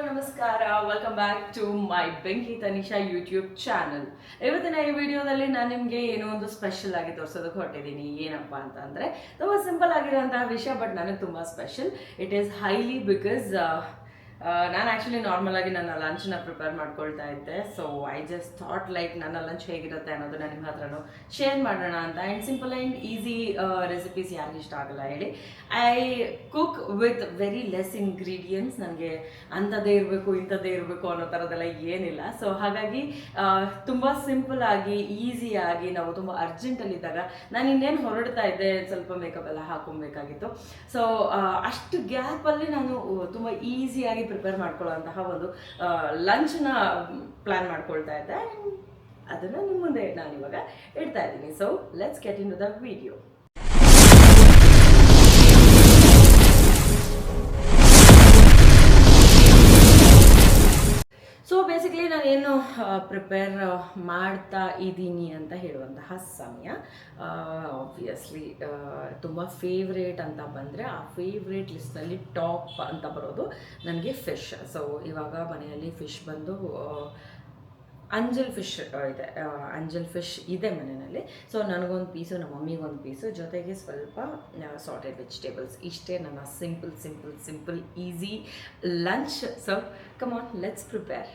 ನಮಸ್ಕಾರ, welcome back to my ಬೆಂಕಿ Tanisha YouTube channel. ಇವತ್ತಿನ ಈ ವಿಡಿಯೋದಲ್ಲಿ ನಾನು ನಿಮಗೆ ಏನೋ ಒಂದು ಸ್ಪೆಷಲ್ ಆಗಿ ತೋರಿಸೋದಕ್ಕೆ ಹೊರಟಿದ್ದೀನಿ. ಏನಪ್ಪ ಅಂತಂದರೆ ತುಂಬ ಸಿಂಪಲ್ ಆಗಿರೋಂತಹ ವಿಷಯ, ಬಟ್ ನನಗೆ ತುಂಬ special. It is highly because ನಾನು ಆ್ಯಕ್ಚುಲಿ ನಾರ್ಮಲ್ ಆಗಿ ನನ್ನ ಲಂಚ್ನ ಪ್ರಿಪೇರ್ ಮಾಡ್ಕೊಳ್ತಾ ಇದ್ದೆ. So I just thought like ನನ್ನ ಲಂಚ್ ಹೇಗಿರುತ್ತೆ ಅನ್ನೋದನ್ನ ನಿಮ್ಮ ಹತ್ರನೂ ಶೇರ್ ಮಾಡೋಣ ಅಂತ. And simple and easy recipes ಯಾರಿಗೆ ಇಷ್ಟ ಆಗಲ್ಲ ಹೇಳಿ. I cook with very less ingredients. ನನಗೆ ಅಂಥದ್ದೇ ಇರಬೇಕು ಇಂಥದ್ದೇ ಇರಬೇಕು ಅನ್ನೋ ಥರದ್ದೆಲ್ಲ ಏನಿಲ್ಲ. ಸೊ ಹಾಗಾಗಿ ತುಂಬ ಸಿಂಪಲ್ ಆಗಿ ಈಸಿಯಾಗಿ, ನಾವು ತುಂಬ ಅರ್ಜೆಂಟಲ್ಲಿದ್ದಾಗ ನಾನು ಇನ್ನೇನು ಹೊರಡ್ತಾ ಇದ್ದೆ, ಸ್ವಲ್ಪ ಮೇಕಪ್ ಎಲ್ಲ ಹಾಕೊಬೇಕಾಗಿತ್ತು. ಸೊ ಅಷ್ಟು ಗ್ಯಾಪಲ್ಲಿ ನಾನು ತುಂಬ ಈಸಿಯಾಗಿ ಪ್ರಿಪೇರ್ ಮಾಡ್ಕೊಳ್ಳೋಂತಹ ಒಂದು ಲಂಚ್ನ ಪ್ಲ್ಯಾನ್ ಮಾಡ್ಕೊಳ್ತಾ ಇದ್ದೆ. ಅದನ್ನು ನಿಮ್ಮ ಮುಂದೆ ನಾನು ಇವಾಗ ಇಡ್ತಾ ಇದ್ದೀನಿ. So let's get into the video. So basically ನಾನೇನು ಪ್ರಿಪೇರ್ ಮಾಡ್ತಾ ಇದ್ದೀನಿ ಅಂತ ಹೇಳುವಂತಹ ಸಮಯ, ಆಬ್ವಿಯಸ್ಲಿ ತುಂಬ ಫೇವ್ರೇಟ್ ಅಂತ ಬಂದರೆ ಆ ಫೇವ್ರೇಟ್ ಲಿಸ್ಟ್ನಲ್ಲಿ ಟಾಪ್ ಅಂತ ಬರೋದು ನನಗೆ ಫಿಶ್. ಸೊ ಇವಾಗ ಮನೆಯಲ್ಲಿ ಫಿಶ್ ಬಂದು ಅಂಜಲ್ ಫಿಶ್ ಇದೆ. ಅಂಜಲ್ ಫಿಶ್ ಇದೆ ಮನೆಯಲ್ಲಿ. ಸೊ ನನಗೊಂದು ಪೀಸು, ನಮ್ಮ ಮಮ್ಮಿಗೊಂದು ಪೀಸು, ಜೊತೆಗೆ ಸ್ವಲ್ಪ ಸಾಟೆಡ್ ವೆಜಿಟೇಬಲ್ಸ್. ಇಷ್ಟೇ ನನ್ನ simple easy lunch. So come on, let's prepare.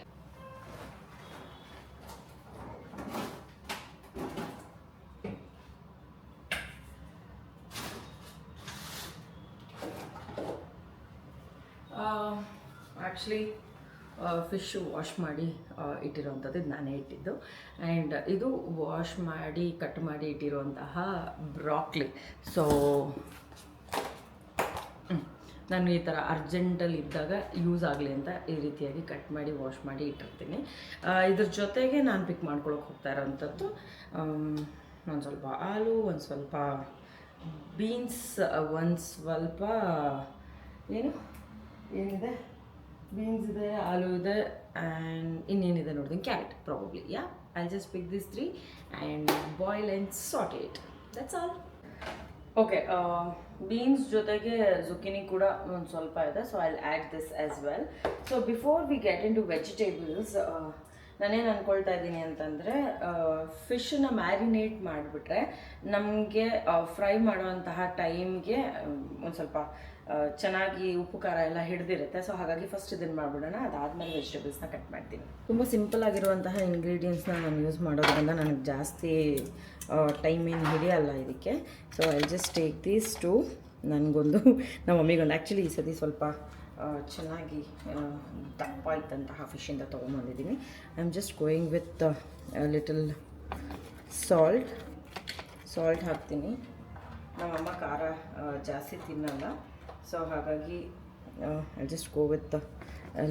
Actually fish wash ಮಾಡಿ ಇಟ್ಟಿರೋವಂಥದ್ದು ನಾನೇ ಇಟ್ಟಿದ್ದು. ಆ್ಯಂಡ್ ಇದು ವಾಶ್ ಮಾಡಿ ಕಟ್ ಮಾಡಿ ಇಟ್ಟಿರುವಂತಹ ಬ್ರಾಕ್ಲಿ. ಸೊ ನಾನು ಈ ಥರ ಅರ್ಜೆಂಟಲ್ಲಿ ಇದ್ದಾಗ ಯೂಸ್ ಆಗಲಿ ಅಂತ ಈ ರೀತಿಯಾಗಿ ಕಟ್ ಮಾಡಿ ವಾಶ್ ಮಾಡಿ ಇಟ್ಟಿರ್ತೀನಿ. ಇದ್ರ ಜೊತೆಗೆ ನಾನು ಪಿಕ್ ಮಾಡ್ಕೊಳಕ್ಕೆ ಹೋಗ್ತಾ ಇರೋವಂಥದ್ದು ಒಂದು ಸ್ವಲ್ಪ ಆಲೂ, ಒಂದು ಸ್ವಲ್ಪ ಬೀನ್ಸ್, ಒಂದು ಸ್ವಲ್ಪ ಏನಿದೆ ಬೀನ್ಸ್ ಇದೆ, ಆಲೂ ಇದೆ, ಆ್ಯಂಡ್ ಇನ್ನೇನಿದೆ ನೋಡಿದ್ದೀನಿ, carrot probably. Ya, I just pick this 3 and boil and saute it. That's all. Okay, beans ಜೊತೆಗೆ ಜುಕಿನಿ ಕೂಡ ಒಂದು ಸ್ವಲ್ಪ ಇದೆ. So I will add this as well. So before we get into vegetables, ನಾನೇನು ಅಂದ್ಕೊಳ್ತಾ ಇದ್ದೀನಿ ಅಂತಂದರೆ, ಫಿಶನ್ನ marinate ಮಾಡಿಬಿಟ್ರೆ ನಮಗೆ ಫ್ರೈ ಮಾಡುವಂತಹ ಟೈಮ್ಗೆ ಒಂದು ಸ್ವಲ್ಪ ಚೆನ್ನಾಗಿ ಉಪ್ಪು ಖಾರ ಎಲ್ಲ ಹಿಡಿದಿರುತ್ತೆ. ಸೊ ಹಾಗಾಗಿ ಫಸ್ಟ್ ಇದನ್ನು ಮಾಡಿಬಿಡೋಣ, ಅದಾದಮೇಲೆ ವೆಜಿಟೇಬಲ್ಸ್ನ ಕಟ್ ಮಾಡ್ತೀನಿ. ತುಂಬ ಸಿಂಪಲ್ ಆಗಿರುವಂತಹ ಇಂಗ್ರೀಡಿಯೆಂಟ್ಸ್ನ ನಾನು ಯೂಸ್ ಮಾಡೋದ್ರಿಂದ ನನಗೆ ಜಾಸ್ತಿ ಟೈಮ್ ಏನು ಹಿಡಿಯಲ್ಲ ಇದಕ್ಕೆ. So I just take these two. ನನಗೊಂದು, ನಮ್ಮ ಮಮ್ಮಿಗೊಂದು. ಆ್ಯಕ್ಚುಲಿ ಈ ಸತಿ ಸ್ವಲ್ಪ ಚೆನ್ನಾಗಿ ದಪ್ಪ ಇದ್ದಂತಹ ಫಿಶಿಂದ ತೊಗೊಂಬಂದಿದ್ದೀನಿ. I am just going with little salt ಹಾಕ್ತೀನಿ. ನಮ್ಮಮ್ಮ ಖಾರ ಜಾಸ್ತಿ ತಿನ್ನಲ್ಲ. ಸೊ ಹಾಗಾಗಿ I just go with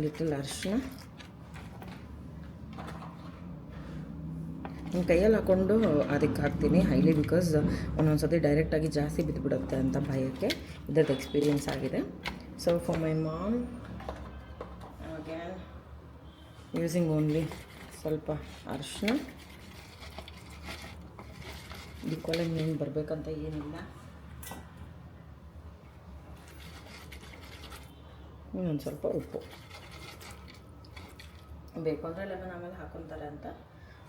little ಅರಿಶಿನ. ಕೈಯಲ್ಲಿ ಹಾಕ್ಕೊಂಡು ಅದಕ್ಕೆ ಹಾಕ್ತೀನಿ ಹೈಲಿ, ಬಿಕಾಸ್ ಒಂದೊಂದು ಸತಿ ಡೈರೆಕ್ಟಾಗಿ ಜಾಸ್ತಿ ಬಿದ್ದುಬಿಡುತ್ತೆ ಅಂತ ಭಯಕ್ಕೆ. ಇದ್ರದ್ದು ಎಕ್ಸ್ಪೀರಿಯೆನ್ಸ್ ಆಗಿದೆ. So for my mom again using only ಸ್ವಲ್ಪ ಅರಿಶಿನ. ಇದಕ್ಕೆಲ್ಲ ಏನು ಬರಬೇಕಂತ ಏನಿಲ್ಲ. ಇನ್ನೊಂದು ಸ್ವಲ್ಪ ಉಪ್ಪು. ಬೇಕು ಅಂದರೆ ಲೆಮನ್ ಆಮೇಲೆ ಹಾಕೊತಾರೆ ಅಂತ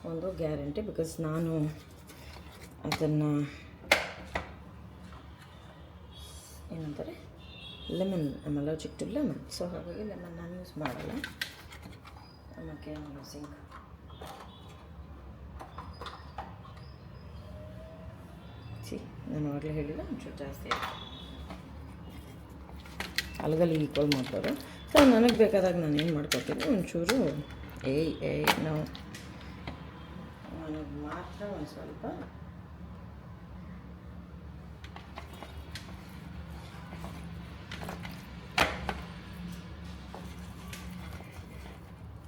ಒಂದು ಗ್ಯಾರಂಟಿ, ಬಿಕಾಸ್ ನಾನು ಅದನ್ನು ಏನಂತಾರೆ, lemon, I am allergic to lemon. So ಹಾಗಾಗಿ ಲೆಮನ್ ನಾನು ಯೂಸ್ ಮಾಡಲ್ಲ. ಆಮೇಲೆ ಯೂಸಿಂಗ್ ನಾನು ಆಗಲೇ ಹೇಳಿಲ್ಲ, ಒಂಚೂರು ಜಾಸ್ತಿ ಆಯಿತು. ಅಲಗಲ್ಲಿ ಈಕ್ವಲ್ ಮಾಡ್ತಾರೆ. ಸೊ ನನಗೆ ಬೇಕಾದಾಗ ನಾನು ಏನು ಮಾಡ್ಕೊತೀನಿ, ಒಂಚೂರು ನಾವು ನನಗೆ ಮಾತ್ರ ಒಂದು ಸ್ವಲ್ಪ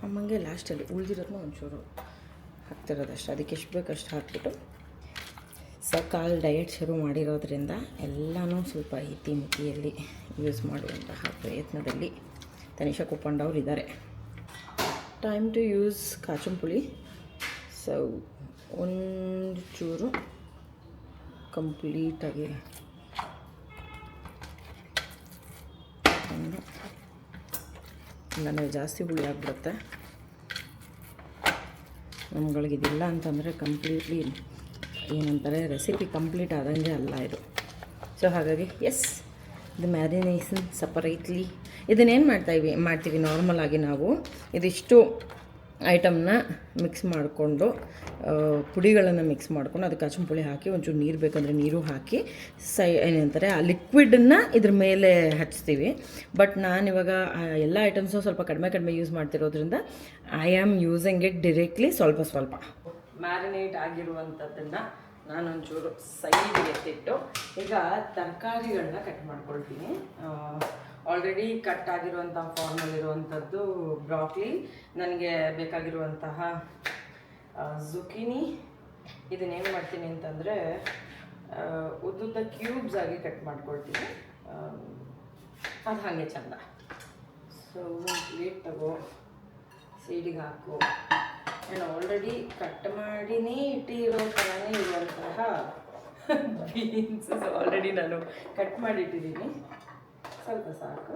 ಅಮ್ಮಂಗೆ ಲಾಸ್ಟಲ್ಲಿ ಉಳಿದಿರೋದನ್ನ ಒಂಚೂರು ಹಾಕ್ತಿರೋದಷ್ಟು. ಅದಕ್ಕೆ ಎಷ್ಟು ಬೇಕಷ್ಟು ಹಾಕ್ಬಿಟ್ಟು, ಸಕಾಲ್ ಡಯಟ್ ಶುರು ಮಾಡಿರೋದ್ರಿಂದ ಎಲ್ಲನೂ ಸ್ವಲ್ಪ ಮಿತಿಯಲ್ಲಿ ಯೂಸ್ ಮಾಡುವಂತಹ ಪ್ರಯತ್ನದಲ್ಲಿ ತನಿಷಾ ಕುಪ್ಪಂಡವ್ರು ಇದ್ದಾರೆ. Time to use kachampuli. So ಒಂದು ಚೂರು ಕಂಪ್ಲೀಟಾಗಿ ನನಗೆ ಜಾಸ್ತಿ ಹುಳಿ ಆಗಿಬಿಡುತ್ತೆ. ನಮ್ಗಳಿಗಿದಿಲ್ಲ ಅಂತಂದರೆ ಕಂಪ್ಲೀಟ್ಲಿ ಏನಂತಾರೆ ರೆಸಿಪಿ ಕಂಪ್ಲೀಟ್ ಆದಂಗೆ ಅಲ್ಲ ಇದು. ಸೊ ಹಾಗಾಗಿ ಇದು ಮ್ಯಾರಿನೇಷನ್ ಸಪರೇಟ್ಲಿ ಇದನ್ನೇನು ಮಾಡ್ತೀವಿ ನಾರ್ಮಲ್ ಆಗಿ ನಾವು ಇದಿಷ್ಟು ಐಟಮ್ನ ಮಿಕ್ಸ್ ಮಾಡಿಕೊಂಡು ಪುಡಿಗಳನ್ನು ಮಿಕ್ಸ್ ಮಾಡ್ಕೊಂಡು ಅದಕ್ಕೆ ಅಚ್ಚನ ಪುಳಿ ಹಾಕಿ ಒಂಚೂರು ನೀರು ಬೇಕಂದರೆ ನೀರು ಹಾಕಿ ಏನಂತಾರೆ ಆ ಲಿಕ್ವಿಡನ್ನು ಇದ್ರ ಮೇಲೆ ಹಚ್ತೀವಿ. ಬಟ್ ನಾನಿವಾಗ ಎಲ್ಲ ಐಟಮ್ಸು ಸ್ವಲ್ಪ ಕಡಿಮೆ ಯೂಸ್ ಮಾಡ್ತಿರೋದ್ರಿಂದ I am using it directly ಸ್ವಲ್ಪ ಮ್ಯಾರಿನೇಟ್ ಆಗಿರುವಂಥದ್ದನ್ನು ನಾನೊಂಚೂರು ಸೈಡ್ಗೆ ಎತ್ತಿಟ್ಟು ಈಗ ತರಕಾರಿಗಳನ್ನ ಕಟ್ ಮಾಡ್ಕೊಳ್ತೀನಿ. ಆಲ್ರೆಡಿ ಕಟ್ ಆಗಿರುವಂಥ ಫಾರ್ಮಲ್ಲಿರುವಂಥದ್ದು ಬ್ರಾಕ್ಲಿ, ನನಗೆ ಬೇಕಾಗಿರುವಂತಹ ಜುಕಿನಿ. ಇದನ್ನೇನು ಮಾಡ್ತೀನಿ ಅಂತಂದರೆ ಉದ್ದುದ್ದ ಕ್ಯೂಬ್ಸ್ ಆಗಿ ಕಟ್ ಮಾಡ್ಕೊಳ್ತೀನಿ. ಅದು ಹಾಗೆ ಚಂದ. ಸೊ ಒಂದು ಪ್ಲೇಟ್ ತಗೋ, ಸೈಡಿಗೆ ಹಾಕು. ನಾನು ಆಲ್ರೆಡಿ ಕಟ್ ಮಾಡಿನೇ ಇಟ್ಟಿರೋ ಥರನೇ ಇರುವಂತಹ ಬೀನ್ಸ್ ಆಲ್ರೆಡಿ ನಾನು ಕಟ್ ಮಾಡಿಟ್ಟಿದ್ದೀನಿ. ಸ್ವಲ್ಪ ಸಾಕು.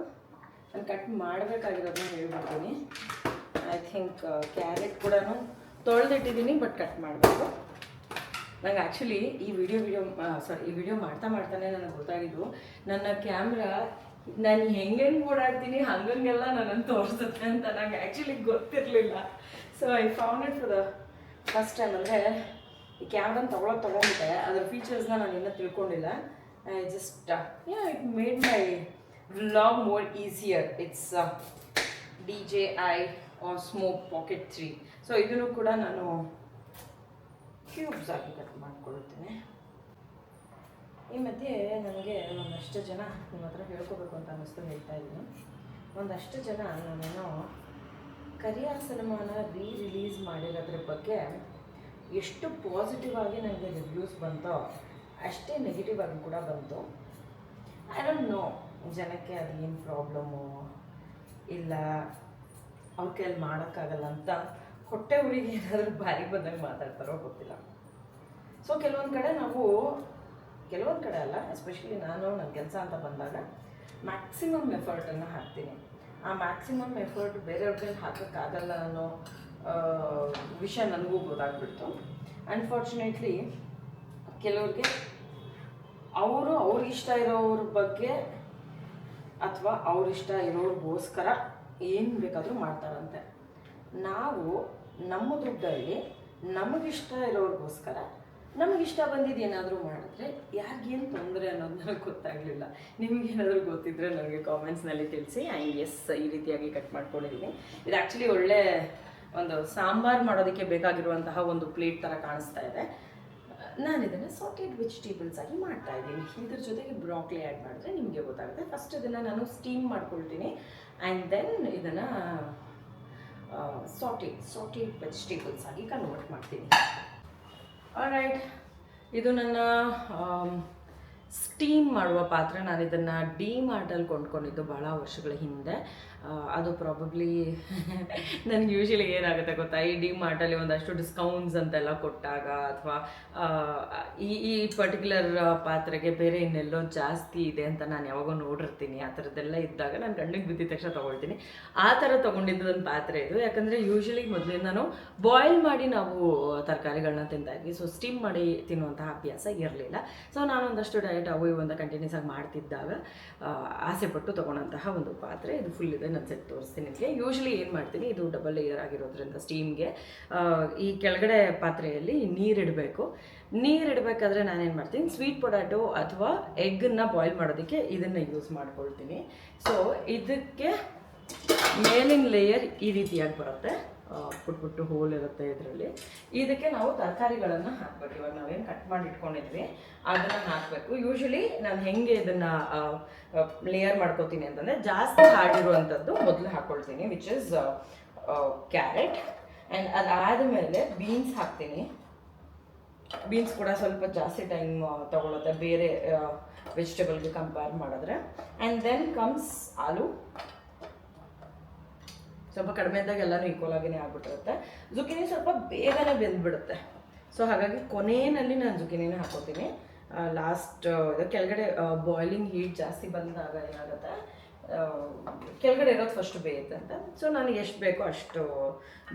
ನಾನು ಕಟ್ ಮಾಡಬೇಕಾಗಿರೋದನ್ನ ಹೇಳ್ಬಿಡ್ತೀನಿ. ಐ ಥಿಂಕ್ ಕ್ಯಾರೆಟ್ ಕೂಡ ತೊಳೆದಿಟ್ಟಿದ್ದೀನಿ, ಬಟ್ ಕಟ್ ಮಾಡಬೇಕು. ನಂಗೆ ಆ್ಯಕ್ಚುಲಿ ಈ ವಿಡಿಯೋ ಮಾಡ್ತಾನೆ ನನಗೆ ಗೊತ್ತಾಗಿದ್ದು ನನ್ನ ಕ್ಯಾಮ್ರಾ ನಾನು ಹೆಂಗೆ ಓಡಾಡ್ತೀನಿ ಹಂಗೆಲ್ಲ ನನ್ನನ್ನು ತೋರಿಸುತ್ತೆ ಅಂತ ನಂಗೆ ಆ್ಯಕ್ಚುಲಿ ಗೊತ್ತಿರಲಿಲ್ಲ. So I found it for the first time. ಅಂದರೆ ಈ ಕ್ಯಾಮ್ರಾನ ತೊಗೊಂಡಿದ್ದೆ, ಅದರ ಫೀಚರ್ಸ್ನ ನಾನು ಇನ್ನೂ ತಿಳ್ಕೊಂಡಿಲ್ಲ. I just it made my vlog more easier. It's DJI Osmo Pocket 3. So ಇದನ್ನು ಕೂಡ ನಾನು ಕ್ಯೂಬ್ಸ್ ಆಗಿ ಕಟ್ ಮಾಡ್ಕೊಳ್ತೀನಿ. ಈ ಮಧ್ಯೆ ನನಗೆ ಒಂದಷ್ಟು ಜನ ನಿಮ್ಮ ಹತ್ರ ಹೇಳ್ಕೋಬೇಕು ಅಂತ ಅನ್ನಿಸ್ತು, ಹೇಳ್ತಾ ಇದ್ದೀನಿ. ಒಂದಷ್ಟು ಜನ ನಾನೇನೋ ಕರಿಯ ಸಿನಿಮಾನ ರಿಲೀಸ್ ಮಾಡಿರೋದ್ರ ಬಗ್ಗೆ ಎಷ್ಟು ಪಾಸಿಟಿವ್ ಆಗಿ ನನಗೆ ರಿವ್ಯೂಸ್ ಬಂತೋ ಅಷ್ಟೇ ನೆಗೆಟಿವ್ ಆಗಿ ಕೂಡ ಬಂತು. ಐ ಡೋಂಟ್ ನೋ ಜನಕ್ಕೆ ಅದೇನು ಪ್ರಾಬ್ಲಮ್ಮು ಇಲ್ಲ ಅವ್ರ ಕೈಯಲ್ಲಿ ಮಾಡೋಕ್ಕಾಗಲ್ಲ ಅಂತ ಹೊಟ್ಟೆ ಉರಿಗೆ ಏನಾದರೂ ಬಾರಿ ಬಂದಾಗ ಮಾತಾಡ್ತಾರೋ ಗೊತ್ತಿಲ್ಲ. ಸೊ ಕೆಲವೊಂದು ಕಡೆ ಅಲ್ಲ, ಎಸ್ಪೆಷಲಿ ನಾನು ನನ್ನ ಕೆಲಸ ಅಂತ ಬಂದಾಗ ಮ್ಯಾಕ್ಸಿಮಮ್ ಎಫರ್ಟನ್ನು ಹಾಕ್ತೀನಿ. ಆ ಮ್ಯಾಕ್ಸಿಮಮ್ ಎಫರ್ಟ್ ಬೇರೆಯವ್ರಿಗೆ ಹಾಕೋಕ್ಕಾಗಲ್ಲ ಅನ್ನೋ ವಿಷಯ ನನಗೂ ಗೊತ್ತಾಗ್ಬಿಡ್ತು. ಅನ್ಫಾರ್ಚುನೇಟ್ಲಿ ಕೆಲವ್ರಿಗೆ ಅವ್ರಿಗಿಷ್ಟ ಇರೋವ್ರ ಬಗ್ಗೆ ಅಥವಾ ಅವ್ರಿಷ್ಟ ಇರೋರಿಗೋಸ್ಕರ ಏನು ಬೇಕಾದರೂ ಮಾಡ್ತಾರಂತೆ. ನಾವು ನಮ್ಮ ದುಡ್ಡಲ್ಲಿ ನಮಗಿಷ್ಟ ಇರೋರಿಗೋಸ್ಕರ ನಮಗಿಷ್ಟ ಬಂದಿದ್ದೇನಾದರೂ ಮಾಡಿದ್ರೆ ಯಾರಿಗೇನು ತೊಂದರೆ ಅನ್ನೋದು ನನಗೆ ಗೊತ್ತಾಗಲಿಲ್ಲ. ನಿಮಗೇನಾದರೂ ಗೊತ್ತಿದ್ದರೆ ನನಗೆ ಕಾಮೆಂಟ್ಸ್ನಲ್ಲಿ ತಿಳಿಸಿ. ಈ ರೀತಿಯಾಗಿ ಕಟ್ ಮಾಡ್ಕೊಂಡಿದ್ದೀನಿ. ಇದು ಆ್ಯಕ್ಚುಲಿ ಒಳ್ಳೆ ಒಂದು ಸಾಂಬಾರು ಮಾಡೋದಕ್ಕೆ ಬೇಕಾಗಿರುವಂತಹ ಒಂದು ಪ್ಲೇಟ್ ಥರ ಕಾಣಿಸ್ತಾ ಇದೆ. ನಾನು ಇದನ್ನು ಸಾಟೆಡ್ ವೆಜಿಟೇಬಲ್ಸ್ ಆಗಿ ಮಾಡ್ತಾ ಇದ್ದೀನಿ. ಇದ್ರ ಜೊತೆಗೆ ಬ್ರಾಕ್ಲಿ ಆ್ಯಡ್ ಮಾಡಿದ್ರೆ ನಿಮಗೆ ಗೊತ್ತಾಗುತ್ತೆ. ಫಸ್ಟ್ ಇದನ್ನು ನಾನು ಸ್ಟೀಮ್ ಮಾಡ್ಕೊಳ್ತೀನಿ ಆ್ಯಂಡ್ ದೆನ್ ಇದನ್ನು ಸಾಟೆಡ್ ವೆಜಿಟೇಬಲ್ಸ್ ಆಗಿ ಕನ್ವರ್ಟ್ ಮಾಡ್ತೀನಿ. ಆಲ್ರೈಟ್, ಇದು ನನ್ನ ಸ್ಟೀಮ್ ಮಾಡುವ ಪಾತ್ರೆ. ನಾನು ಇದನ್ನು ಡಿ-ಮಾರ್ಟಲ್ಲಿ ಕೊಂಡ್ಕೊಂಡಿದ್ದು ಭಾಳ ವರ್ಷಗಳ ಹಿಂದೆ. ಅದು ಪ್ರಾಬಬ್ಲಿ ನನಗೆ ಯೂಶ್ವಲಿ ಏನಾಗುತ್ತೆ ಗೊತ್ತಾ, ಈ ಡಿ-ಮಾರ್ಟಲ್ಲಿ ಒಂದಷ್ಟು ಡಿಸ್ಕೌಂಟ್ಸ್ ಅಂತೆಲ್ಲ ಕೊಟ್ಟಾಗ ಅಥವಾ ಈ ಪರ್ಟಿಕ್ಯುಲರ್ ಪಾತ್ರೆಗೆ ಬೇರೆ ಇನ್ನೆಲ್ಲೋ ಜಾಸ್ತಿ ಇದೆ ಅಂತ ನಾನು ಯಾವಾಗೋ ನೋಡಿರ್ತೀನಿ. ಆ ಥರದ್ದೆಲ್ಲ ಇದ್ದಾಗ ನಾನು ಕಣ್ಣಿಗೆ ಬಿದ್ದಿದ ತಕ್ಷಣ ತೊಗೊಳ್ತೀನಿ. ಆ ಥರ ತೊಗೊಂಡಿದ್ದೊಂದು ಪಾತ್ರೆ ಇದು. ಯಾಕಂದರೆ ಯೂಶ್ವಲಿ ಮೊದಲಿಂದನೂ ಬಾಯ್ಲ್ ಮಾಡಿ ನಾವು ತರಕಾರಿಗಳನ್ನ ತಿಂತಾಯಿದ್ವಿ. ಸೊ ಸ್ಟೀಮ್ ಮಾಡಿ ತಿನ್ನುವಂತಹ ಅಭ್ಯಾಸ ಇರಲಿಲ್ಲ. ಸೊ ನಾನೊಂದಷ್ಟು ಡಯಟ್ ಅವು ಇವಂತ ಕಂಟಿನ್ಯೂಸ್ ಆಗಿ ಮಾಡ್ತಿದ್ದಾಗ ಆಸೆಪಟ್ಟು ತೊಗೊಂಡಂತಹ ಒಂದು ಪಾತ್ರೆ ಇದು. ಫುಲ್ ಇದೆ, ನಾನು ಸೆಟ್ ತೋರಿಸ್ತೀನಿ ನಿಮಗೆ. ಯೂಶ್ವಲಿ ಏನು ಮಾಡ್ತೀನಿ, ಇದು ಡಬಲ್ ಲೇಯರ್ ಆಗಿರೋದ್ರಿಂದ ಸ್ಟೀಮ್ಗೆ ಈ ಕೆಳಗಡೆ ಪಾತ್ರೆಯಲ್ಲಿ ನೀರಿಡಬೇಕು. ನೀರಿಡಬೇಕಾದ್ರೆ ನಾನೇನು ಮಾಡ್ತೀನಿ, ಸ್ವೀಟ್ ಪೊಟ್ಯಾಟೊ ಅಥವಾ ಎಗ್ಗನ್ನು ಬಾಯ್ಲ್ ಮಾಡೋದಕ್ಕೆ ಇದನ್ನು ಯೂಸ್ ಮಾಡ್ಕೊಳ್ತೀನಿ. ಸೊ ಇದಕ್ಕೆ ಮೇಲಿನ ಲೇಯರ್ ಈ ರೀತಿಯಾಗಿ ಬರುತ್ತೆ, ಪುಟ್ಟು ಹೋಲ್ ಇರುತ್ತೆ ಇದರಲ್ಲಿ. ಇದಕ್ಕೆ ನಾವು ತರಕಾರಿಗಳನ್ನು ಹಾಕಬೇಕು. ಇವಾಗ ನಾವೇನು ಕಟ್ ಮಾಡಿ ಇಟ್ಕೊಂಡಿದ್ವಿ ಅದನ್ನು ಹಾಕಬೇಕು. ಯೂಶ್ವಲಿ ನಾನು ಹೆಂಗೆ ಇದನ್ನು ಲೇಯರ್ ಮಾಡ್ಕೋತೀನಿ ಅಂತಂದರೆ, ಜಾಸ್ತಿ ಹಾಡಿರುವಂಥದ್ದು ಮೊದಲು ಹಾಕ್ಕೊಳ್ತೀನಿ, ವಿಚ್ ಇಸ್ ಕ್ಯಾರೆಟ್. ಆ್ಯಂಡ್ ಅದಾದಮೇಲೆ ಬೀನ್ಸ್ ಹಾಕ್ತೀನಿ. ಬೀನ್ಸ್ ಕೂಡ ಸ್ವಲ್ಪ ಜಾಸ್ತಿ ಟೈಮ್ ತೊಗೊಳುತ್ತೆ ಬೇರೆ ವೆಜಿಟೇಬಲ್ಗೆ ಕಂಪೇರ್ ಮಾಡಿದ್ರೆ. ಆ್ಯಂಡ್ ದೆನ್ ಕಮ್ಸ್ ಆಲೂ. ಸ್ವಲ್ಪ ಕಡಿಮೆ ಇದ್ದಾಗ ಎಲ್ಲನೂ ಈಕ್ವಲ್ ಆಗಿನೇ ಆಗ್ಬಿಟ್ಟಿರುತ್ತೆ. ಜುಕಿನಿ ಸ್ವಲ್ಪ ಬೇಗನೆ ಬೆಂದ್ಬಿಡುತ್ತೆ. ಸೊ ಹಾಗಾಗಿ ಕೊನೆಯಲ್ಲಿ ನಾನು ಜುಕಿನಿನ ಹಾಕೋತೀನಿ. ಲಾಸ್ಟ್ ಕೆಳಗಡೆ ಬಾಯ್ಲಿಂಗ್ ಹೀಟ್ ಜಾಸ್ತಿ ಬಂದಾಗ ಏನಾಗುತ್ತೆ, ಕೆಳಗಡೆ ಇರೋದು ಫಸ್ಟ್ ಬೇಯುತ್ತೆ ಅಂತ. ಸೊ ನನಗೆ ಎಷ್ಟು ಬೇಕೋ ಅಷ್ಟು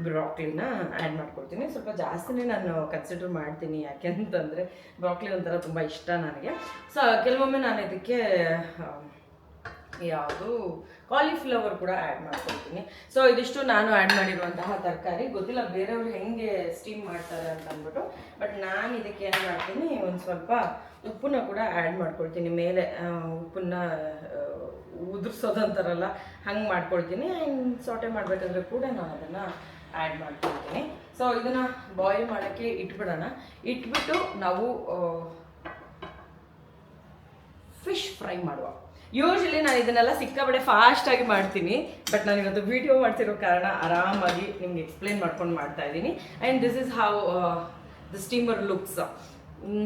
ಬ್ರಾಕ್ಲಿನ ಆ್ಯಡ್ ಮಾಡ್ಕೊಳ್ತೀನಿ. ಸ್ವಲ್ಪ ಜಾಸ್ತಿನೇ ನಾನು ಕನ್ಸಿಡರ್ ಮಾಡ್ತೀನಿ, ಯಾಕೆ ಅಂತಂದರೆ ಬ್ರಾಕ್ಲಿ ಒಂಥರ ತುಂಬ ಇಷ್ಟ ನನಗೆ. ಸೊ ಕೆಲವೊಮ್ಮೆ ನಾನು ಇದಕ್ಕೆ ಯಾವುದು ಕಾಲಿಫ್ಲವರ್ ಕೂಡ ಆ್ಯಡ್ ಮಾಡ್ಕೊಳ್ತೀನಿ. ಸೊ ಇದಿಷ್ಟು ನಾನು ಆ್ಯಡ್ ಮಾಡಿರುವಂತಹ ತರಕಾರಿ. ಗೊತ್ತಿಲ್ಲ ಬೇರೆಯವ್ರು ಹೆಂಗೆ ಸ್ಟೀಮ್ ಮಾಡ್ತಾರೆ ಅಂತ ಅಂದ್ಬಿಟ್ಟು, ಬಟ್ ನಾನು ಇದಕ್ಕೆ ಏನು ಮಾಡ್ತೀನಿ, ಒಂದು ಸ್ವಲ್ಪ ಉಪ್ಪನ್ನ ಕೂಡ ಆ್ಯಡ್ ಮಾಡ್ಕೊಳ್ತೀನಿ ಮೇಲೆ. ಉಪ್ಪನ್ನ ಉದುರ್ಸೋದಂತಾರಲ್ಲ ಹಂಗೆ ಮಾಡ್ಕೊಳ್ತೀನಿ. ಆ್ಯಂಡ್ ಸೌಟೆ ಮಾಡಬೇಕಾದ್ರೆ ಕೂಡ ನಾನು ಅದನ್ನು ಆ್ಯಡ್ ಮಾಡ್ಕೊಳ್ತೀನಿ. ಸೊ ಇದನ್ನು ಬಾಯ್ಲ್ ಮಾಡೋಕ್ಕೆ ಇಟ್ಬಿಡೋಣ. ಇಟ್ಬಿಟ್ಟು ನಾವು ಫಿಶ್ ಫ್ರೈ ಮಾಡುವ. ಯೂಶ್ವಲಿ ನಾನು ಇದನ್ನೆಲ್ಲ ಸಿಕ್ಕಾಪಟ್ಟೆ ಫಾಸ್ಟಾಗಿ ಮಾಡ್ತೀನಿ, ಬಟ್ ನಾನು ಇವತ್ತು ವಿಡಿಯೋ ಮಾಡ್ತಿರೋ ಕಾರಣ ಆರಾಮಾಗಿ ನಿಮ್ಗೆ ಎಕ್ಸ್ಪ್ಲೇನ್ ಮಾಡ್ಕೊಂಡು ಮಾಡ್ತಾ ಇದ್ದೀನಿ. And this is how the steamer looks.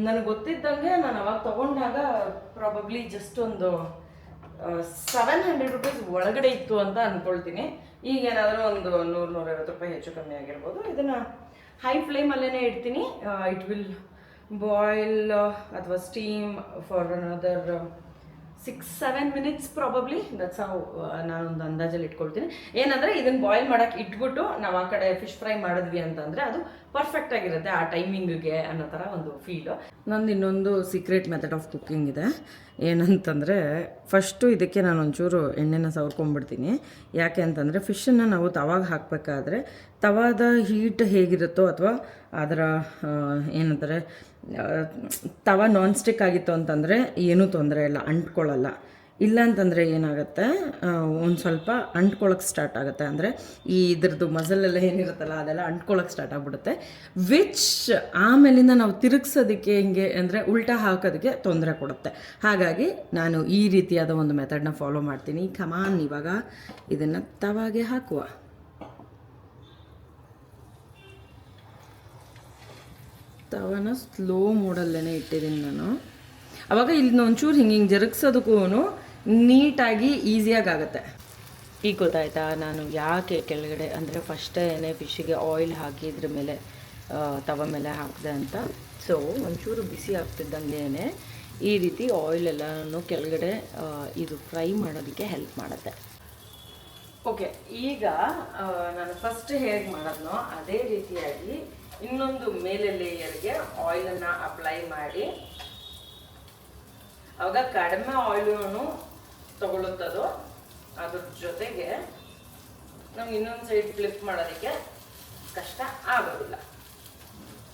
ನನಗೆ ಗೊತ್ತಿದ್ದಂಗೆ ನಾನು ಅವಾಗ ತೊಗೊಂಡಾಗ ಪ್ರಾಬಬ್ಲಿ ಜಸ್ಟ್ ಒಂದು 700 ರೂಪೀಸ್ ಒಳಗಡೆ ಇತ್ತು ಅಂತ ಅಂದ್ಕೊಳ್ತೀನಿ. ಈಗ ಏನಾದರೂ ಒಂದು 100-150 ರೂಪಾಯಿ ಹೆಚ್ಚು ಕಮ್ಮಿ ಆಗಿರ್ಬೋದು. ಇದನ್ನು ಹೈ ಫ್ಲೇಮಲ್ಲೇ ಇಡ್ತೀನಿ. ಇಟ್ ವಿಲ್ ಬಾಯ್ಲ್ ಅಥವಾ steam for another 6-7 minutes probably. That's how ನಾನೊಂದು ಅಂದಾಜಲ್ಲಿ ಇಟ್ಕೊಳ್ತೀನಿ. ಏನಂದರೆ ಇದನ್ನು ಬಾಯ್ಲ್ ಮಾಡೋಕ್ಕೆ ಇಟ್ಬಿಟ್ಟು ನಾವು ಆ ಕಡೆ ಫಿಶ್ ಫ್ರೈ ಮಾಡಿದ್ವಿ ಅಂತಂದರೆ ಅದು ಪರ್ಫೆಕ್ಟ್ ಆಗಿರುತ್ತೆ ಆ ಟೈಮಿಂಗಿಗೆ ಅನ್ನೋ ಥರ ಒಂದು ಫೀಲು. ನಂದು ಇನ್ನೊಂದು ಸೀಕ್ರೆಟ್ ಮೆಥಡ್ ಆಫ್ ಕುಕ್ಕಿಂಗ್ ಇದೆ. ಏನಂತಂದರೆ ಫಸ್ಟು ಇದಕ್ಕೆ ನಾನು ಒಂಚೂರು ಎಣ್ಣೆನ ಸವರ್ಕೊಂಡ್ಬಿಡ್ತೀನಿ. ಯಾಕೆ ಅಂತಂದರೆ ಫಿಶನ್ನು ನಾವು ತವಾಗ ಹಾಕಬೇಕಾದ್ರೆ ತವಾದ ಹೀಟ್ ಹೇಗಿರುತ್ತೋ ಅಥವಾ ಅದರ ಏನಂತಾರೆ ತವ ನಾನ್ ಸ್ಟಿಕ್ ಆಗಿತ್ತು ಅಂತಂದರೆ ಏನೂ ತೊಂದರೆ ಇಲ್ಲ, ಅಂಟ್ಕೊಳ್ಳಲ್ಲ. ಇಲ್ಲ ಅಂತಂದರೆ ಏನಾಗುತ್ತೆ, ಒಂದು ಸ್ವಲ್ಪ ಅಂಟ್ಕೊಳ್ಳೋಕೆ ಸ್ಟಾರ್ಟ್ ಆಗುತ್ತೆ. ಅಂದರೆ ಈ ಇದ್ರದ್ದು ಮಸಲೆಲ್ಲ ಏನಿರುತ್ತಲ್ಲ ಅದೆಲ್ಲ ಅಂಟ್ಕೊಳ್ಳೋಕೆ ಸ್ಟಾರ್ಟ್ ಆಗಿಬಿಡುತ್ತೆ. ವಿಚ್ ಆಮೇಲಿಂದ ನಾವು ತಿರುಗಿಸೋದಕ್ಕೆ ಹಿಂಗೆ ಅಂದರೆ ಉಲ್ಟಾ ಹಾಕೋದಕ್ಕೆ ತೊಂದರೆ ಕೊಡುತ್ತೆ. ಹಾಗಾಗಿ ನಾನು ಈ ರೀತಿಯಾದ ಒಂದು ಮೆಥಡ್ನ ಫಾಲೋ ಮಾಡ್ತೀನಿ. ಕಮಾನ್, ಇವಾಗ ಇದನ್ನು ತವಾಗೆ ಹಾಕುವ. ತವನ ಸ್ಲೋ ಮೋಡಲ್ಲೇ ಇಟ್ಟಿದ್ದೀನಿ ನಾನು. ಆವಾಗ ಇಲ್ಲಿ ಒಂಚೂರು ಹಿಂಗೆ ಜರುಗಿಸೋದಕ್ಕೂ ನೀಟಾಗಿ ಈಸಿಯಾಗಿ ಆಗುತ್ತೆ. ಈಗ ಗೊತ್ತಾಯ್ತಾ ನಾನು ಯಾಕೆ ಕೆಳಗಡೆ ಅಂದರೆ ಫಸ್ಟೇ ಫಿಶ್ಶಿಗೆ ಆಯಿಲ್ ಹಾಕಿ ಇದ್ರ ಮೇಲೆ ತವ ಮೇಲೆ ಹಾಕಿದೆ ಅಂತ. ಸೊ ಒಂಚೂರು ಬಿಸಿ ಆಗ್ತಿದ್ದಂಗೆ ಈ ರೀತಿ ಆಯಿಲ್ ಎಲ್ಲನೂ ಕೆಳಗಡೆ ಇದು ಫ್ರೈ ಮಾಡೋದಕ್ಕೆ ಹೆಲ್ಪ್ ಮಾಡುತ್ತೆ. ಓಕೆ, ಈಗ ನಾನು ಫಸ್ಟ್ ಹೇಗೆ ಮಾಡೋದ್ನೋ ಅದೇ ರೀತಿಯಾಗಿ ಇನ್ನೊಂದು ಮೇಲೆ ಲೇಯರ್ಗೆ ಆಯಿಲನ್ನು ಅಪ್ಲೈ ಮಾಡಿ, ಅವಾಗ ಕಡಿಮೆ ಆಯಿಲನ್ನು ತಗೊಳ್ಳುತ್ತದೋ ಅದ್ರ ಜೊತೆಗೆ ನಮ್ಗೆ ಇನ್ನೊಂದು ಸೈಡ್ ಫ್ಲಿಪ್ ಮಾಡೋದಕ್ಕೆ ಕಷ್ಟ ಆಗೋದಿಲ್ಲ.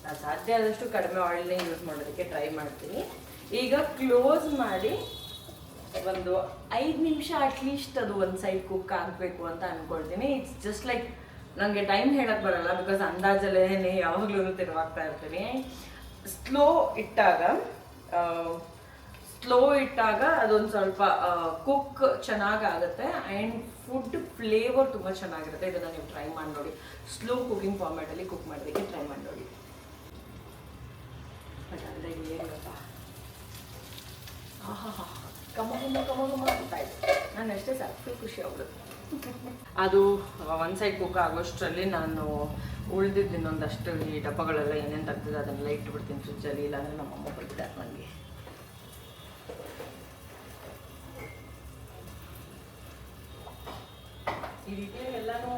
ನಾನು ಸಾಧ್ಯ ಆದಷ್ಟು ಕಡಿಮೆ ಆಯಿಲ್ನೇ ಯೂಸ್ ಮಾಡೋದಕ್ಕೆ ಟ್ರೈ ಮಾಡ್ತೀನಿ. ಈಗ ಕ್ಲೋಸ್ ಮಾಡಿ ಒಂದು 5 ನಿಮಿಷ ಅಟ್ಲೀಸ್ಟ್ ಅದು ಒಂದು ಸೈಡ್ ಕುಕ್ ಆಗಬೇಕು ಅಂತ ಅಂದ್ಕೊಳ್ತೀನಿ. ಇಟ್ಸ್ ಜಸ್ಟ್ ಲೈಕ್ ನನಗೆ ಟೈಮ್ ಹೇಳಕ್ಕೆ ಬರಲ್ಲ, ಬಿಕಾಸ್ ಅಂದಾಜಲ್ಲೇ ಯಾವಾಗಲೂ ತಿರುವಾಗ್ತಾ ಇರ್ತೀನಿ. ಸ್ಲೋ ಇಟ್ಟಾಗ ಅದೊಂದು ಸ್ವಲ್ಪ ಕುಕ್ ಚೆನ್ನಾಗಾಗುತ್ತೆ ಆ್ಯಂಡ್ ಫುಡ್ ಫ್ಲೇವರ್ ತುಂಬ ಚೆನ್ನಾಗಿರುತ್ತೆ. ಇದನ್ನು ನೀವು ಟ್ರೈ ಮಾಡಿ ನೋಡಿ. ಸ್ಲೋ ಕುಕಿಂಗ್ ಫಾರ್ಮ್ಯಾಟಲ್ಲಿ ಕುಕ್ ಮಾಡೋದಕ್ಕೆ ಟ್ರೈ ಮಾಡಿ ನೋಡಿ. ಬಟ್ ಅಂದರೆ ಏನು ಗೊತ್ತಾ, ಕಮ್ಮ ಆಗ್ತಾ ಇದೆ. ನಾನು ಅಷ್ಟೇ ಸಾಕು, ಫುಲ್ ಖುಷಿ ಆಗ್ಬಿಡುತ್ತೆ. ಅದು ಒಂದು ಸೈಡ್ ಕುಕ್ ಆಗೋಷ್ಟರಲ್ಲಿ ನಾನು ಉಳಿದಿದ್ದು ಇನ್ನೊಂದಷ್ಟು ಈ ಡಬ್ಬಗಳೆಲ್ಲ ಏನೇನು ತೆಗ್ದಿದೆ ಅದನ್ನೆಲ್ಲ ಇಟ್ಬಿಡ್ತೀನಿ ಫ್ರಿಜ್ಜಲ್ಲಿ. ಇಲ್ಲಾಂದರೆ ನಮ್ಮಮ್ಮ ಬರ್ತಿದ್ದಾರೆ ನನಗೆ. ಈ ರೀತಿ ಎಲ್ಲನೂ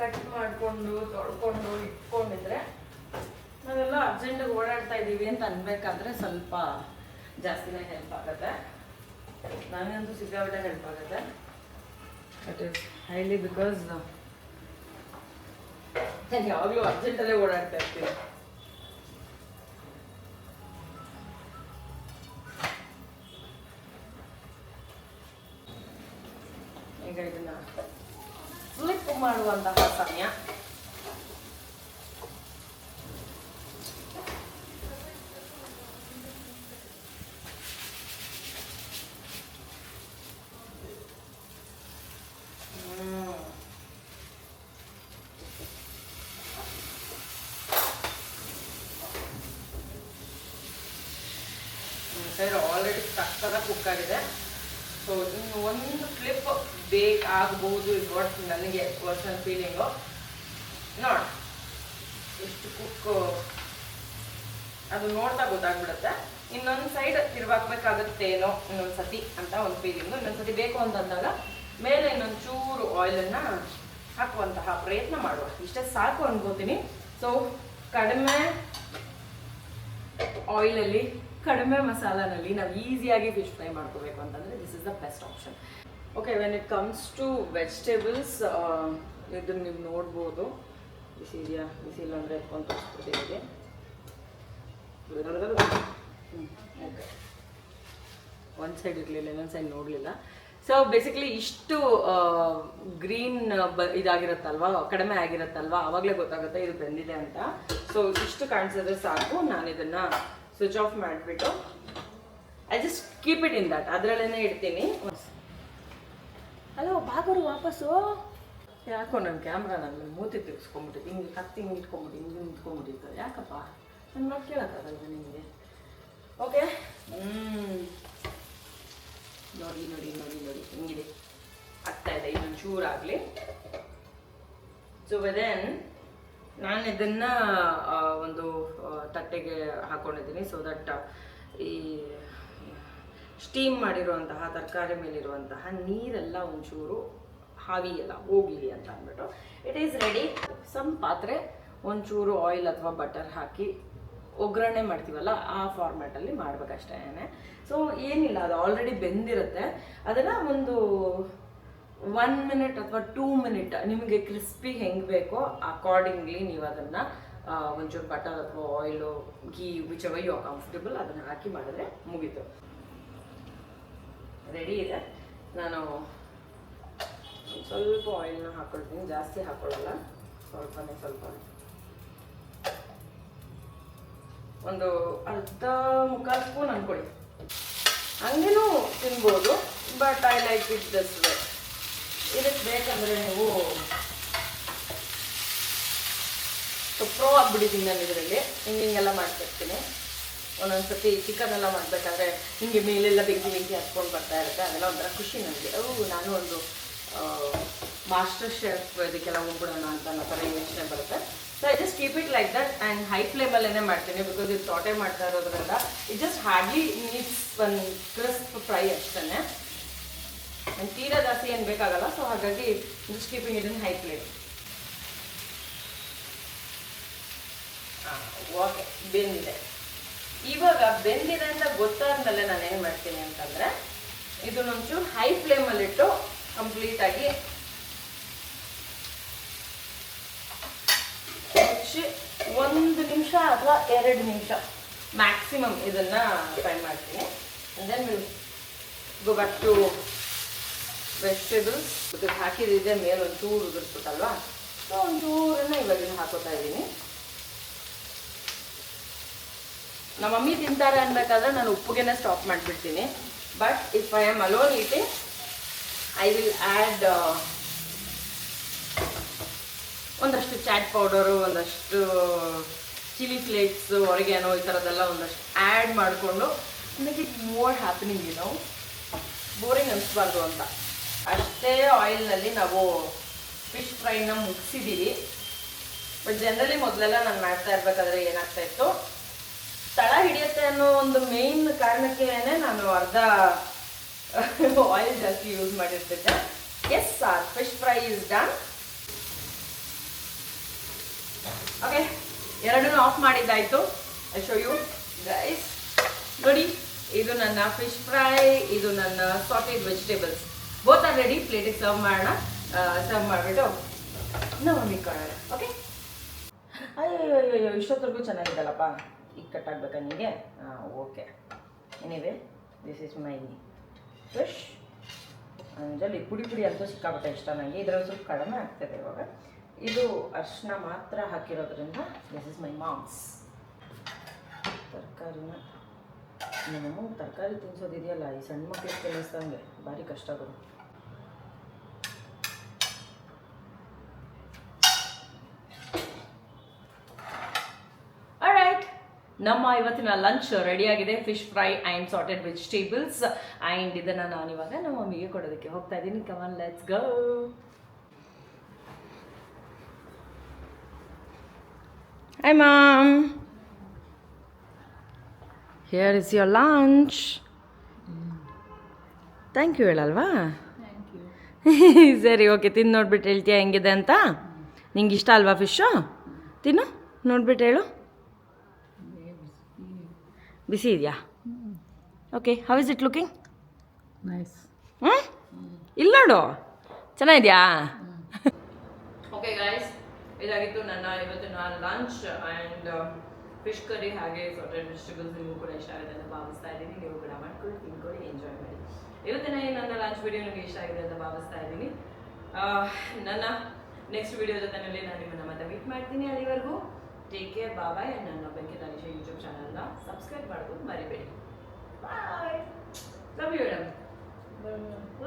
ಕಟ್ ಮಾಡಿಕೊಂಡು ತೊಳ್ಕೊಂಡು ಇಟ್ಕೊಂಡಿದ್ರೆ ನಾವೆಲ್ಲ ಅರ್ಜೆಂಟಿಗೆ ಓಡಾಡ್ತಾ ಇದ್ದೀವಿ ಅಂತ ಅನ್ಬೇಕಾದ್ರೆ ಸ್ವಲ್ಪ ಜಾಸ್ತಿನೇ ಹೆಲ್ಪ್ ಆಗುತ್ತೆ. ನನಗಂತೂ ಸಿಕ್ಕಾಬಿಟ್ಟೆ ಹೆಲ್ಪ್ ಆಗುತ್ತೆ. ಇಟ್ ಈಸ್ ಹೈಲಿ ಬಿಕಾಸ್ ನಾನು ಯಾವಾಗಲೂ ಅರ್ಜೆಂಟಲ್ಲೇ ಓಡಾಡ್ತಾ ಇರ್ತೀನಿ. ಈಗ ಇದನ್ನ ಫ್ಲಿಪ್ ಮಾಡುವಂತಹ ಸಮಯ. ಸೈಡ್ ಆಲ್ರೆಡಿ ಸಕ್ಕತ್ತಾಗಿ ಕುಕ್ ಆಗಿದೆ. ಸೊ ಇನ್ನು ಒಂದು ಫ್ಲಿಪ್ ಬೇಕಾಗಬಹುದು ಇಸ್ ವಾಟ್ ನನಗೆ ಪರ್ಸನಲ್ ಫೀಲಿಂಗು. ನೋಡಿ ಎಷ್ಟು ಕುಕ್ ಅದು ನೋಡ್ತಾ ಗೊತ್ತಾಗ್ಬಿಡುತ್ತೆ. ಇನ್ನೊಂದು ಸೈಡ್ ತಿರುವಾಕ್ಬೇಕಾಗುತ್ತೇನೋ ಇನ್ನೊಂದು ಸತಿ ಅಂತ ಒಂದು ಫೀಲಿಂಗು. ಇನ್ನೊಂದು ಸತಿ ಬೇಕು ಅಂತಂದಾಗ ಮೇಲೆ ಇನ್ನೊಂದು ಚೂರು ಆಯಿಲನ್ನು ಹಾಕುವಂತಹ ಪ್ರಯತ್ನ ಮಾಡುವ. ಇಷ್ಟೇ ಸಾಕು ಅನ್ಕೋತೀನಿ. ಸೊ ಕಡಿಮೆ ಆಯಿಲಲ್ಲಿ ಕಡಿಮೆ ಮಸಾಲನಲ್ಲಿ ನಾವು ಈಸಿಯಾಗಿ ಫಿಶ್ ಫ್ರೈ ಮಾಡ್ಕೋಬೇಕು ಅಂತಂದರೆ this is the best option. Okay, when it comes to vegetables ಇದನ್ನು ನೀವು ನೋಡ್ಬೋದು. ಬಿಸಿ ಇದೆಯಾ, ಬಿಸಿ ಇಲ್ಲ ಅಂದರೆ ಎತ್ಕೊಂಡು ತೋರಿಸ್ಬಿಡ್ತೀನಿ. ಓಕೆ, ಒಂದು ಸೈಡ್ ಇರಲಿಲ್ಲ, ಇನ್ನೊಂದು ಸೈಡ್ ನೋಡಲಿಲ್ಲ. ಸೊ ಬೇಸಿಕಲಿ ಇಷ್ಟು ಗ್ರೀನ್ ಇದಾಗಿರುತ್ತಲ್ವಾ, ಕಡಿಮೆ ಆಗಿರುತ್ತಲ್ವಾ, ಆವಾಗಲೇ ಗೊತ್ತಾಗುತ್ತೆ ಇದು ಬೆಂದಿದೆ ಅಂತ. ಸೊ ಇಷ್ಟು ಕಾಣಿಸಿದ್ರೆ ಸಾಕು. ನಾನು ಇದನ್ನು ಸ್ವಿಚ್ ಆಫ್ ಮಾಡಿಬಿಟ್ಟು I just keep it in that, ಅದರಲ್ಲೇ ಇಡ್ತೀನಿ. ಹಲೋ ಬಾಗರು ವಾಪಸ್ಸು. ಯಾಕೋ ನನ್ನ ಕ್ಯಾಮ್ರಾ ನನ್ನ ಮೂತಿ ತಿರ್ಸ್ಕೊಂಬಿಟ್ಟಿತ್ತು, ಹಿಂಗೆ ಕತ್ತಿ ಹಿಂಗೆ ಇಟ್ಕೊಂಬಿಟ್ಟು ಹಿಂಗೆ ನಿಂತ್ಕೊಂಡ್ಬಿಟ್ಟಿತ್ತು. ಯಾಕಪ್ಪ ನನ್ನ ನೋಡಿ ಕೇಳೋಕ್ಕಾಗಲ್ಲ ನಿಮಗೆ? ಓಕೆ, ನೋಡಿ ನೋಡಿ ನೋಡಿ ನೋಡಿ ಹಿಂಗಿದೆ, ಆಗ್ತಾ ಇದೆ. ಇನ್ನೊಂದು ಚೂರಾಗಲಿ. ಸೊ ದೆನ್ ನಾನು ಇದನ್ನು ಒಂದು ತಟ್ಟೆಗೆ ಹಾಕ್ಕೊಂಡಿದ್ದೀನಿ. ಸೊ ದಟ್ ಈ ಸ್ಟೀಮ್ ಮಾಡಿರುವಂತಹ ತರಕಾರಿ ಮೇಲಿರುವಂತಹ ನೀರೆಲ್ಲ ಒಂಚೂರು ಹಾವಿ ಎಲ್ಲ ಹೋಗಲಿ ಅಂತ ಅಂದ್ಬಿಟ್ಟು ಇಟ್ ಈಸ್ ರೆಡಿ. ಸಮ್ ಪಾತ್ರೆ ಒಂಚೂರು ಆಯಿಲ್ ಅಥವಾ ಬಟರ್ ಹಾಕಿ ಒಗ್ಗರಣೆ ಮಾಡ್ತೀವಲ್ಲ ಆ ಫಾರ್ಮ್ಯಾಟಲ್ಲಿ ಮಾಡ್ಬೇಕಷ್ಟೇ. ಸೊ ಏನಿಲ್ಲ, ಅದು ಆಲ್ರೆಡಿ ಬೆಂದಿರುತ್ತೆ. ಅದನ್ನು ಒಂದು 1 ಮಿನಿಟ್ ಅಥವಾ 2 ಮಿನಿಟ್ ನಿಮಗೆ ಕ್ರಿಸ್ಪಿ ಹೆಂಗೆ ಬೇಕೋ ಅಕಾರ್ಡಿಂಗ್ಲಿ ನೀವು ಅದನ್ನು ಒಂಚೂರು ಬಟರ್ ಅಥವಾ oil, ghee, whichever you are comfortable ಅದನ್ನು ಹಾಕಿ ಮಾಡಿದ್ರೆ ಮುಗೀತು. ರೆಡಿ ಇದೆ. ನಾನು ಸ್ವಲ್ಪ ಆಯಿಲ್ನ ಹಾಕ್ಕೊಳ್ತೀನಿ, ಜಾಸ್ತಿ ಹಾಕ್ಕೊಳ್ಳಲ್ಲ, ಸ್ವಲ್ಪನೇ ಸ್ವಲ್ಪ, ಒಂದು ಮುಕ್ಕಾಲು ಸ್ಪೂನ್ ಅಂದ್ಕೊಳ್ಳಿ. ಹಂಗೇನೂ ತಿನ್ಬೋದು, but I like it this way. ಇದಕ್ಕೆ ಬೇಕಂದರೆ ನೀವು ಪ್ರೋ ಆಗ್ಬಿಟ್ಟಿದ್ದೀನಿ ನಾನು ಇದರಲ್ಲಿ. ಹಿಂಗೆಲ್ಲ ಮಾಡ್ತಿರ್ತೀನಿ. ಒಂದೊಂದು ಸತಿ ಚಿಕನ್ ಎಲ್ಲ ಮಾಡಬೇಕಾದ್ರೆ ಹಿಂಗೆ ಮೇಲೆಲ್ಲ ಬೆಂಕಿ ಹಚ್ಕೊಂಡು ಬರ್ತಾ ಇರುತ್ತೆ. ಅದೆಲ್ಲ ಒಂಥರ ಖುಷಿ ನನಗೆ. ನಾನು ಒಂದು ಮಾಸ್ಟರ್ ಶೆಫ್ ಇದಕ್ಕೆಲ್ಲ ಹೋಗ್ಬಿಡೋಣ ಅಂತ ಅನ್ನೋ ಥರ ಯೋಚನೆ ಬರುತ್ತೆ. So I just keep it like that and high ಫ್ಲೇಮಲ್ಲೇ ಮಾಡ್ತೀನಿ. ಬಿಕಾಸ್ ಇದು ಸಾಟೆ ಮಾಡ್ತಾ ಇರೋದ್ರಿಂದ it just hardly needs one crisp fry ಅಷ್ಟೇ. ಆ್ಯಂಡ್ ತೀರಾ ಜಾಸ್ತಿ ಏನು ಬೇಕಾಗಲ್ಲ. ಸೊ ಹಾಗಾಗಿ just keeping it in high flame. Okay, ಬೆಂದಿದೆ. ಇವಾಗ ಬೆಂದಿದೆ ಅಂತ ಗೊತ್ತಾದ್ಮೇಲೆ ನಾನು ಏನು ಮಾಡ್ತೀನಿ ಅಂತಂದರೆ ಇದನ್ನೊಂಚೂರು ಹೈ ಫ್ಲೇಮಲ್ಲಿಟ್ಟು ಕಂಪ್ಲೀಟಾಗಿ ಮುಚ್ಚಿ 1 ನಿಮಿಷ ಅಥವಾ 2 ನಿಮಿಷ ಮ್ಯಾಕ್ಸಿಮಮ್ ಇದನ್ನು ಫ್ರೈ ಮಾಡ್ತೀನಿ. And then will go back to vegetables. ಇದಕ್ಕೆ ಹಾಕಿದಿದೆ ಮೇಲೆ ಒಂಚೂರು ಉದುರಿಸ್ಬಿಟ್ಟಲ್ವಾ, ಸೊ ಒಂಚೂರನ್ನ ಇವಾಗಿನ ಹಾಕೋತಾ ಇದ್ದೀನಿ. ನಮ್ಮ ಮಮ್ಮಿ ತಿಂತಾರೆ ಅನ್ಬೇಕಾದ್ರೆ ನಾನು ಉಪ್ಪುಗೆನೆ ಸ್ಟಾಪ್ ಮಾಡಿಬಿಡ್ತೀನಿ. But if I am alone eating I will add ಒಂದಷ್ಟು ಚಾಟ್ ಪೌಡರು, ಒಂದಷ್ಟು ಚಿಲ್ಲಿ ಫ್ಲೇಕ್ಸು, ಒರಿಗ್ಯಾನೋ ಈ ಥರದ್ದೆಲ್ಲ ಒಂದಷ್ಟು ಆ್ಯಡ್ ಮಾಡಿಕೊಂಡು make it more happening, boring ಅನಿಸ್ಬಾರ್ದು ಅಂತ. ಅಷ್ಟೇ ಆಯಿಲ್ನಲ್ಲಿ ನಾವು ಫಿಶ್ ಫ್ರೈನ ಮುಗಿಸಿದ್ದೀವಿ. ಬಟ್ ಜನರಲಿ ಮೊದಲೆಲ್ಲ ನಾನು ಮಾಡ್ತಾ ಇರಬೇಕಾದ್ರೆ ಏನಾಗ್ತಾ ಇತ್ತು, ತಳ ಹಿಡಿಯುತ್ತೆ ಅನ್ನೋ ಒಂದು ಮೇನ್ ಕಾರಣಕ್ಕೆ ನಾನು ಅರ್ಧ ಆಯಿಲ್ ಜಾಸ್ತಿ ಯೂಸ್ ಮಾಡಿರ್ತಿದ್ದೆ. Yes sir, fish fry is done. Okay, ಎರಡನ್ನೂ ಆಫ್ ಮಾಡಿದ್ದಾಯಿತು. I show you guys. ನೋಡಿ, ಇದು ನನ್ನ ಫಿಶ್ ಫ್ರೈ, ಇದು ನನ್ನ sauteed vegetables. Both are ready. ಪ್ಲೇಟಿಗೆ ಸರ್ವ್ ಮಾಡೋಣ. ಸರ್ವ್ ಮಾಡಿಬಿಟ್ಟು ನಾವು ಮಿಕ್ಕೋಣ. ಓಕೆ. ಅಯ್ಯೋ, ಇಷ್ಟೊತ್ತರೆಗೂ ಚೆನ್ನಾಗಿದ್ದಲ್ಲಪ್ಪ. ಈಗ ಕಟ್ ಆಗಬೇಕಾ ನಿಮಗೆ? Okay. Anyway, this is my fish. ಅಂಜಲ್ಲಿ ಪುಡಿ ಪುಡಿ ಅಂತೂ ಸಿಕ್ಕಾಬಿಟ್ಟೆ ಇಷ್ಟ ನನಗೆ. ಇದರಲ್ಲಿ ಸ್ವಲ್ಪ ಕಡಿಮೆ ಆಗ್ತದೆ ಇವಾಗ. ಇದು ಅರಿಶಿನ ಮಾತ್ರ ಹಾಕಿರೋದ್ರಿಂದ ದಿಸ್ ಇಸ್ ಮೈ ಮಾಮ್ಸ್. ತರಕಾರಿನ ನಮ್ಮ ತರಕಾರಿ ತಿನ್ಸೋದಿದೆಯಲ್ಲ, ಈ ಸಣ್ಣ ಮಕ್ಕಳಿಗೆ ತಿನ್ನಿಸ್ದಂಗೆ ಭಾರಿ ಕಷ್ಟ ಬರುತ್ತೆ. ನಮ್ಮ ಇವತ್ತಿನ ಲಂಚ್ ರೆಡಿಯಾಗಿದೆ. Fish fry and sauteed vegetables. And ಇದನ್ನು ನಾನು ಇವಾಗ ನಮ್ಮ ಮಮ್ಮಿಗೆ ಕೊಡೋದಕ್ಕೆ ಹೋಗ್ತಾ ಇದ್ದೀನಿ. Come on, let's go. Hi mom, here is your lunch. Thank you ಹೇಳಲ್ವಾ? Thank you. ಸರಿ ಓಕೆ, ತಿಂದು ನೋಡ್ಬಿಟ್ಟು ಹೇಳ್ತೀಯ ಹೆಂಗಿದೆ ಅಂತ. ನಿಂಗೆ ಇಷ್ಟ ಅಲ್ವಾ ಫಿಶ್ಶು? ತಿನ್ನು ನೋಡ್ಬಿಟ್ಟು ಹೇಳು. ಬಿಸಿ ಇದೆಯಾ? Okay, how is it looking? Nice. ಹ್ಞೂ, ಇಲ್ಲಿ ನೋಡು, ಚೆನ್ನಾಗಿದೆಯಾ? ಓಕೆ ಗೈಸ್, ಇದಾಗಿತ್ತು ನನ್ನ ಇವತ್ತಿನ ಲಂಚ್ ಆ್ಯಂಡ್ ಫಿಶ್ ಕರಿ ಹಾಗೆ ಸಾಟೆಡ್ ವೆಜಿಟೇಬಲ್ಸ್. ನಿಮಗೂ ಕೂಡ ಇಷ್ಟ ಆಗಿದೆ ಅಂತ ಭಾವಿಸ್ತಾ ಇದ್ದೀನಿ. ನೀವು ಕೂಡ ಮಾಡ್ಕೊಂಡು ತಿನ್ಕೊಳ್ಳಿ, ಎಂಜಾಯ್ ಮಾಡಿ. ಇವತ್ತಿನ ನನ್ನ ಲಂಚ್ ವಿಡಿಯೋ ನಿಮಗೆ ಇಷ್ಟ ಆಗಿದೆ ಅಂತ ಭಾವಿಸ್ತಾ ಇದ್ದೀನಿ. ನನ್ನ ನೆಕ್ಸ್ಟ್ ವಿಡಿಯೋ ಜೊತೆಯಲ್ಲಿ ನಾನು ನಿಮ್ಮನ್ನು ಮತ್ತೆ ಮೀಟ್ ಮಾಡ್ತೀನಿ. ಅಲ್ಲಿವರೆಗೂ ಟೇಕ್ ಕೇರ್, ಬಾಯ್. ನನ್ನ ಬೆಂಕಿ ತನಿಷಾ ಯೂಟ್ಯೂಬ್ ಚಾನಲ್ನ ಸಬ್ಸ್ಕ್ರೈಬ್ ಮಾಡೋದು ಮರಿಬೇಡಿ. Bye, love you madam,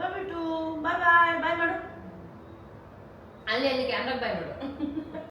love you too. Bye bye. Bye ಮಾಡು, ಅಲ್ಲಿ ಕ್ಯಾಮ್ರಾಗೆ ಬಾಯ್ ಮಾಡು.